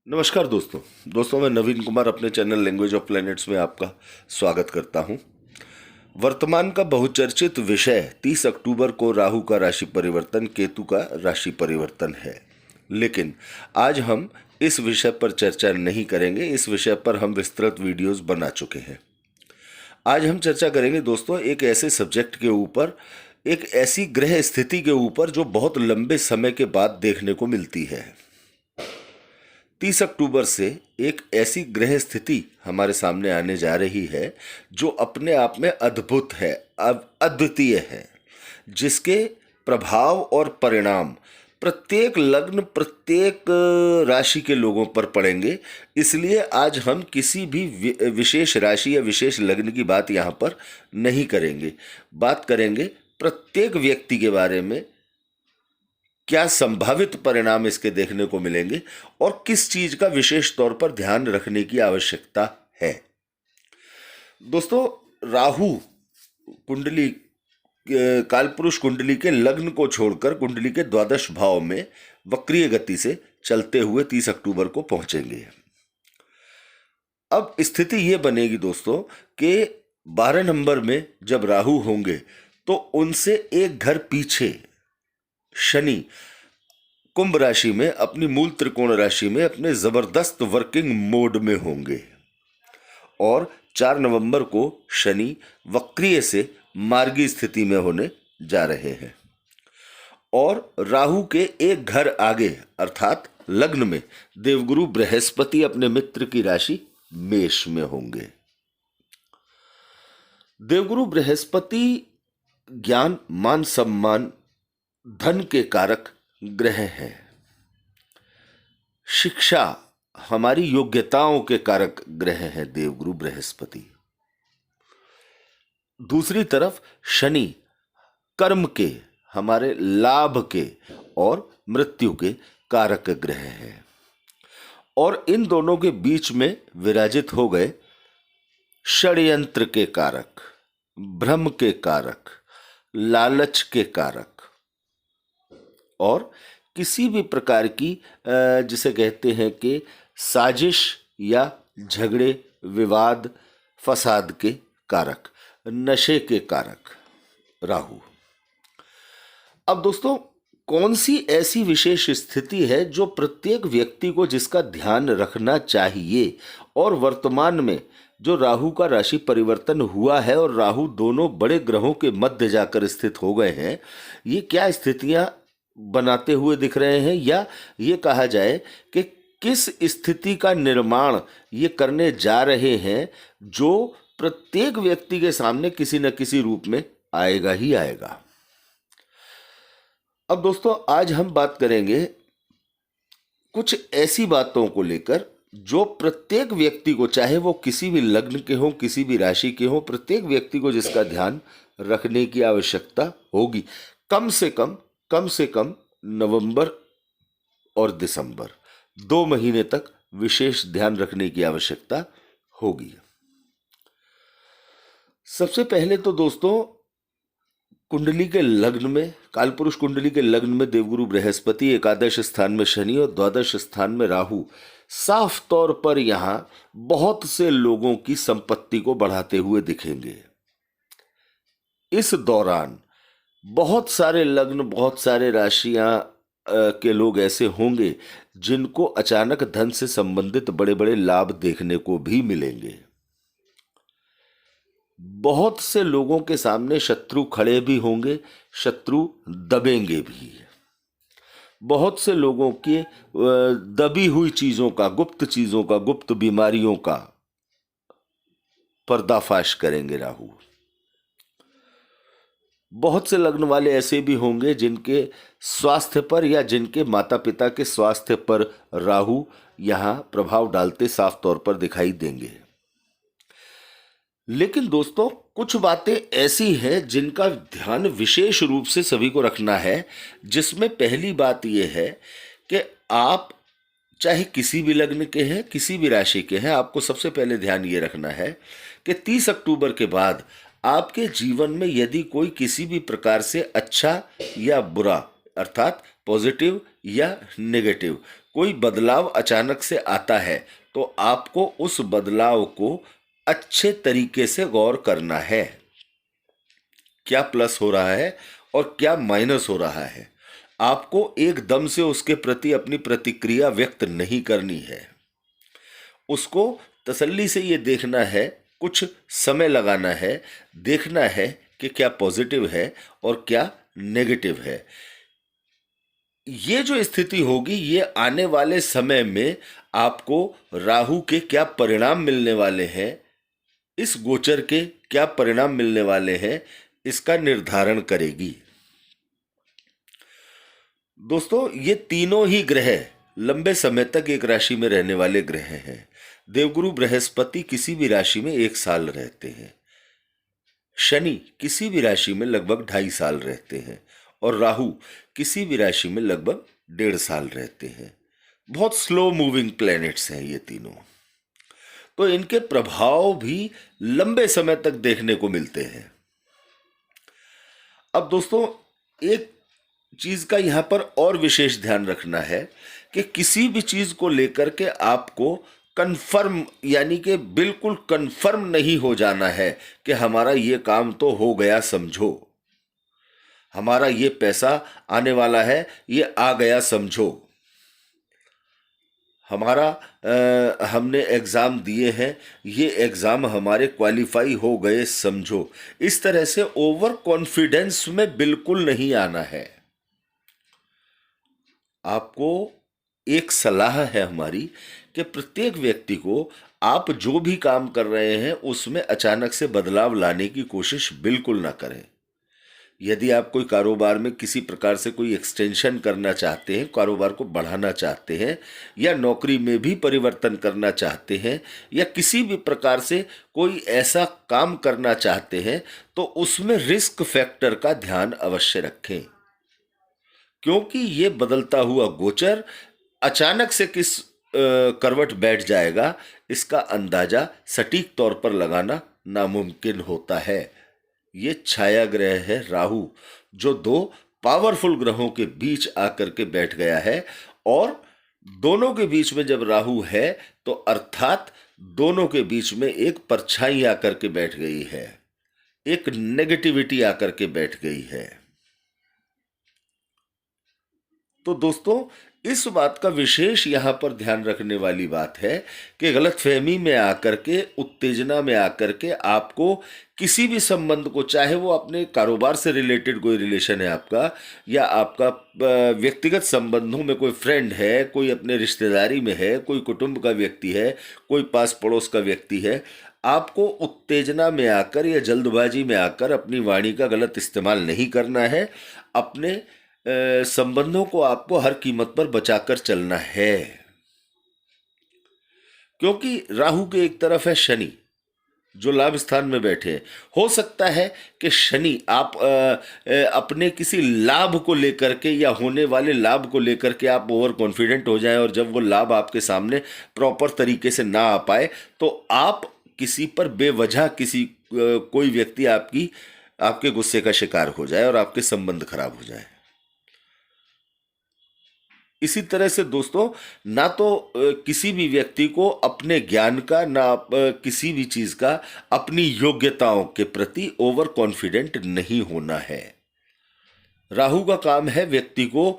नमस्कार दोस्तों मैं नवीन कुमार अपने चैनल लैंग्वेज ऑफ प्लैनेट्स में आपका स्वागत करता हूं। वर्तमान का बहुचर्चित विषय 30 अक्टूबर को राहु का राशि परिवर्तन, केतु का राशि परिवर्तन है। लेकिन आज हम इस विषय पर चर्चा नहीं करेंगे। इस विषय पर हम विस्तृत वीडियोस बना चुके हैं। आज हम चर्चा करेंगे दोस्तों एक ऐसे सब्जेक्ट के ऊपर, एक ऐसी ग्रह स्थिति के ऊपर जो बहुत लंबे समय के बाद देखने को मिलती है। 30 अक्टूबर से एक ऐसी ग्रह स्थिति हमारे सामने आने जा रही है जो अपने आप में अद्भुत है, अद्वितीय है, जिसके प्रभाव और परिणाम प्रत्येक लग्न, प्रत्येक राशि के लोगों पर पड़ेंगे। इसलिए आज हम किसी भी विशेष राशि या विशेष लग्न की बात यहाँ पर नहीं करेंगे। बात करेंगे प्रत्येक व्यक्ति के बारे में, क्या संभावित परिणाम इसके देखने को मिलेंगे और किस चीज का विशेष तौर पर ध्यान रखने की आवश्यकता है। दोस्तों, राहु कुंडली, कालपुरुष कुंडली के लग्न को छोड़कर कुंडली के द्वादश भाव में वक्रीय गति से चलते हुए 30 अक्टूबर को पहुंचेंगे। अब स्थिति यह बनेगी दोस्तों कि 12 नंबर में जब राहु होंगे तो उनसे एक घर पीछे शनि कुंभ राशि में, अपनी मूल त्रिकोण राशि में अपने जबरदस्त वर्किंग मोड में होंगे और 4 नवंबर को शनि वक्रीय से मार्गी स्थिति में होने जा रहे हैं और राहु के एक घर आगे अर्थात लग्न में देवगुरु बृहस्पति अपने मित्र की राशि मेष में होंगे। देवगुरु बृहस्पति ज्ञान, मान सम्मान, धन के कारक ग्रह हैं। शिक्षा, हमारी योग्यताओं के कारक ग्रह हैं देवगुरु बृहस्पति। दूसरी तरफ शनि कर्म के, हमारे लाभ के और मृत्यु के कारक ग्रह हैं और इन दोनों के बीच में विराजित हो गए षड्यंत्र के कारक, भ्रम के कारक, लालच के कारक और किसी भी प्रकार की जिसे कहते हैं कि साजिश या झगड़े, विवाद, फसाद के कारक, नशे के कारक राहु। अब दोस्तों, कौन सी ऐसी विशेष स्थिति है जो प्रत्येक व्यक्ति को जिसका ध्यान रखना चाहिए और वर्तमान में जो राहु का राशि परिवर्तन हुआ है और राहु दोनों बड़े ग्रहों के मध्य जाकर स्थित हो गए हैं, ये क्या स्थितियां बनाते हुए दिख रहे हैं, या ये कहा जाए कि किस स्थिति का निर्माण ये करने जा रहे हैं जो प्रत्येक व्यक्ति के सामने किसी न किसी रूप में आएगा ही आएगा। अब दोस्तों, आज हम बात करेंगे कुछ ऐसी बातों को लेकर जो प्रत्येक व्यक्ति को, चाहे वो किसी भी लग्न के हो, किसी भी राशि के हो, प्रत्येक व्यक्ति को जिसका ध्यान रखने की आवश्यकता होगी। कम से कम नवंबर और दिसंबर 2 महीने तक विशेष ध्यान रखने की आवश्यकता होगी। सबसे पहले तो दोस्तों, कुंडली के लग्न में, कालपुरुष कुंडली के लग्न में देवगुरु बृहस्पति, एकादश स्थान में शनि और द्वादश स्थान में राहु साफ तौर पर यहां बहुत से लोगों की संपत्ति को बढ़ाते हुए दिखेंगे। इस दौरान बहुत सारे लग्न, बहुत सारे राशियां के लोग ऐसे होंगे जिनको अचानक धन से संबंधित बड़े बड़े लाभ देखने को भी मिलेंगे। बहुत से लोगों के सामने शत्रु खड़े भी होंगे, शत्रु दबेंगे भी। बहुत से लोगों के दबी हुई चीजों का, गुप्त चीजों का, गुप्त बीमारियों का पर्दाफाश करेंगे राहु। बहुत से लग्न वाले ऐसे भी होंगे जिनके स्वास्थ्य पर या जिनके माता पिता के स्वास्थ्य पर राहु यहां प्रभाव डालते साफ तौर पर दिखाई देंगे। लेकिन दोस्तों, कुछ बातें ऐसी हैं जिनका ध्यान विशेष रूप से सभी को रखना है, जिसमें पहली बात यह है कि आप चाहे किसी भी लग्न के हैं, किसी भी राशि के हैं, आपको सबसे पहले ध्यान ये रखना है कि 30 अक्टूबर के बाद आपके जीवन में यदि कोई किसी भी प्रकार से अच्छा या बुरा, अर्थात पॉजिटिव या नेगेटिव, कोई बदलाव अचानक से आता है तो आपको उस बदलाव को अच्छे तरीके से गौर करना है। क्या प्लस हो रहा है और क्या माइनस हो रहा है। आपको एकदम से उसके प्रति अपनी प्रतिक्रिया व्यक्त नहीं करनी है। उसको तसल्ली से ये देखना है, कुछ समय लगाना है, देखना है कि क्या पॉजिटिव है और क्या नेगेटिव है। ये जो स्थिति होगी ये आने वाले समय में आपको राहु के क्या परिणाम मिलने वाले हैं, इस गोचर के क्या परिणाम मिलने वाले हैं, इसका निर्धारण करेगी। दोस्तों, ये तीनों ही ग्रह लंबे समय तक एक राशि में रहने वाले ग्रह हैं। देवगुरु बृहस्पति किसी भी राशि में 1 साल रहते हैं, शनि किसी भी राशि में लगभग 2.5 साल रहते हैं और राहु किसी भी राशि में लगभग 1.5 साल रहते हैं। बहुत स्लो मूविंग प्लैनेट्स हैं ये तीनों, तो इनके प्रभाव भी लंबे समय तक देखने को मिलते हैं। अब दोस्तों, एक चीज का यहां पर और विशेष ध्यान रखना है कि किसी भी चीज को लेकर के आपको कंफर्म, यानी कि बिल्कुल कंफर्म नहीं हो जाना है कि हमारा ये काम तो हो गया समझो, हमारा ये पैसा आने वाला है, ये आ गया समझो, हमारा हमने एग्ज़ाम दिए हैं, ये एग्ज़ाम हमारे क्वालिफाई हो गए समझो। इस तरह से ओवर कॉन्फिडेंस में बिल्कुल नहीं आना है। आपको एक सलाह है हमारी कि प्रत्येक व्यक्ति को आप जो भी काम कर रहे हैं उसमें अचानक से बदलाव लाने की कोशिश बिल्कुल ना करें। यदि आप कोई कारोबार में किसी प्रकार से कोई एक्सटेंशन करना चाहते हैं, कारोबार को बढ़ाना चाहते हैं, या नौकरी में भी परिवर्तन करना चाहते हैं, या किसी भी प्रकार से कोई ऐसा काम करना चाहते हैं, तो उसमें रिस्क फैक्टर का ध्यान अवश्य रखें, क्योंकि ये बदलता हुआ गोचर अचानक से किस करवट बैठ जाएगा, इसका अंदाजा सटीक तौर पर लगाना नामुमकिन होता है। ये छाया ग्रह है राहु, जो 2 पावरफुल ग्रहों के बीच आकर के बैठ गया है, और दोनों के बीच में जब राहु है तो अर्थात दोनों के बीच में एक परछाई आकर के बैठ गई है, एक नेगेटिविटी आकर के बैठ गई है। तो दोस्तों, इस बात का विशेष यहाँ पर ध्यान रखने वाली बात है कि गलतफहमी में आकर के, उत्तेजना में आकर के आपको किसी भी संबंध को, चाहे वो अपने कारोबार से रिलेटेड कोई रिलेशन है आपका, या आपका व्यक्तिगत संबंधों में कोई फ्रेंड है, कोई अपने रिश्तेदारी में है, कोई कुटुंब का व्यक्ति है, कोई पास पड़ोस का व्यक्ति है, आपको उत्तेजना में आकर या जल्दबाजी में आकर अपनी वाणी का गलत इस्तेमाल नहीं करना है। अपने संबंधों को आपको हर कीमत पर बचाकर चलना है, क्योंकि राहु के एक तरफ है शनि, जो लाभ स्थान में बैठे हैं। हो सकता है कि शनि आप अपने किसी लाभ को लेकर के या होने वाले लाभ को लेकर के आप ओवर कॉन्फिडेंट हो जाएं, और जब वो लाभ आपके सामने प्रॉपर तरीके से ना आ पाए तो आप किसी पर बेवजह कोई व्यक्ति आपके गुस्से का शिकार हो जाए और आपके संबंध खराब हो जाए। इसी तरह से दोस्तों, ना तो किसी भी व्यक्ति को अपने ज्ञान का, ना किसी भी चीज का अपनी योग्यताओं के प्रति ओवर कॉन्फिडेंट नहीं होना है। राहु का काम है व्यक्ति को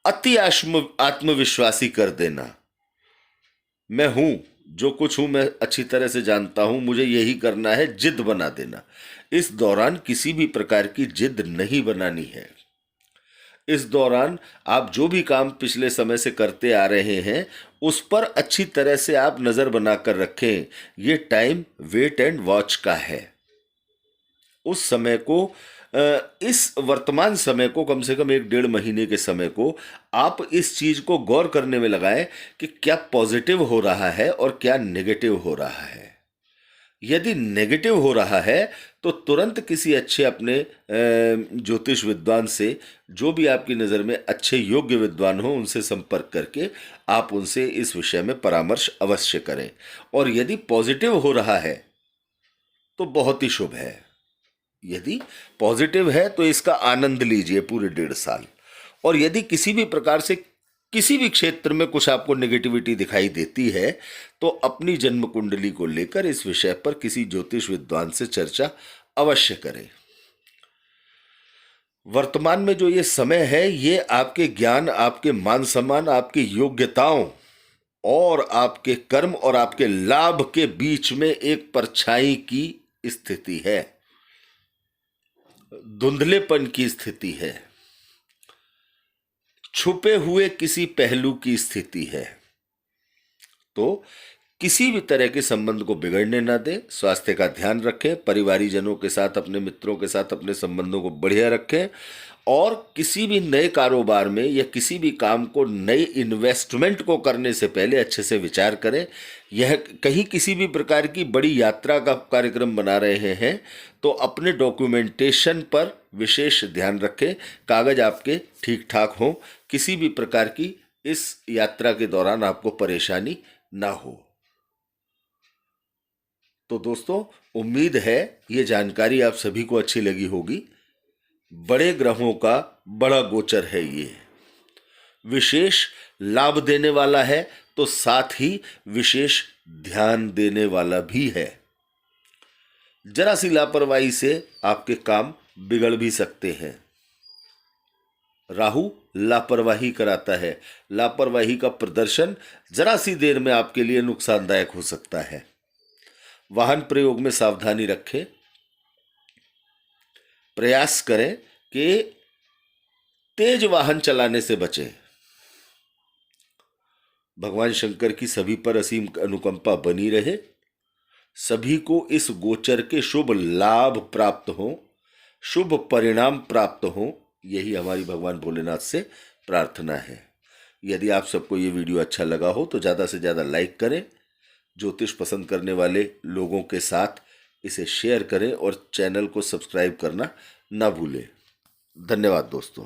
अति आत्मविश्वासी कर देना। मैं हूं, जो कुछ हूं मैं अच्छी तरह से जानता हूं, मुझे यही करना है, जिद बना देना। इस दौरान किसी भी प्रकार की जिद नहीं बनानी है। इस दौरान आप जो भी काम पिछले समय से करते आ रहे हैं उस पर अच्छी तरह से आप नजर बनाकर रखें। ये टाइम वेट एंड वॉच का है। उस समय को, इस वर्तमान समय को, कम से कम 1-1.5 महीने के समय को आप इस चीज को गौर करने में लगाएं कि क्या पॉजिटिव हो रहा है और क्या नेगेटिव हो रहा है। यदि नेगेटिव हो रहा है तो तुरंत किसी अच्छे अपने ज्योतिष विद्वान से, जो भी आपकी नज़र में अच्छे योग्य विद्वान हो, उनसे संपर्क करके आप उनसे इस विषय में परामर्श अवश्य करें। और यदि पॉजिटिव हो रहा है तो बहुत ही शुभ है। यदि पॉजिटिव है तो इसका आनंद लीजिए पूरे 1.5 साल। और यदि किसी भी प्रकार से किसी भी क्षेत्र में कुछ आपको नेगेटिविटी दिखाई देती है तो अपनी जन्म कुंडली को लेकर इस विषय पर किसी ज्योतिष विद्वान से चर्चा अवश्य करें। वर्तमान में जो ये समय है ये आपके ज्ञान, आपके मान सम्मान, आपकी योग्यताओं और आपके कर्म और आपके लाभ के बीच में एक परछाई की स्थिति है, धुंधलेपन की स्थिति है, छुपे हुए किसी पहलू की स्थिति है। तो किसी भी तरह के संबंध को बिगड़ने ना दें, स्वास्थ्य का ध्यान रखें, परिवारीजनों के साथ, अपने मित्रों के साथ अपने संबंधों को बढ़िया रखें और किसी भी नए कारोबार में या किसी भी काम को, नई इन्वेस्टमेंट को करने से पहले अच्छे से विचार करें। यह कहीं किसी भी प्रकार की बड़ी यात्रा का कार्यक्रम बना रहे हैं तो अपने डॉक्यूमेंटेशन पर विशेष ध्यान रखें, कागज आपके ठीक ठाक हों, किसी भी प्रकार की इस यात्रा के दौरान आपको परेशानी ना हो। तो दोस्तों, उम्मीद है ये जानकारी आप सभी को अच्छी लगी होगी। बड़े ग्रहों का बड़ा गोचर है, ये विशेष लाभ देने वाला है तो साथ ही विशेष ध्यान देने वाला भी है। जरा सी लापरवाही से आपके काम बिगड़ भी सकते हैं। राहु लापरवाही कराता है, लापरवाही का प्रदर्शन जरा सी देर में आपके लिए नुकसानदायक हो सकता है। वाहन प्रयोग में सावधानी रखें, प्रयास करें कि तेज वाहन चलाने से बचें। भगवान शंकर की सभी पर असीम अनुकंपा बनी रहे, सभी को इस गोचर के शुभ लाभ प्राप्त हो, शुभ परिणाम प्राप्त हो, यही हमारी भगवान भोलेनाथ से प्रार्थना है। यदि आप सबको ये वीडियो अच्छा लगा हो तो ज़्यादा से ज़्यादा लाइक करें, ज्योतिष पसंद करने वाले लोगों के साथ इसे शेयर करें और चैनल को सब्सक्राइब करना ना भूलें। धन्यवाद दोस्तों।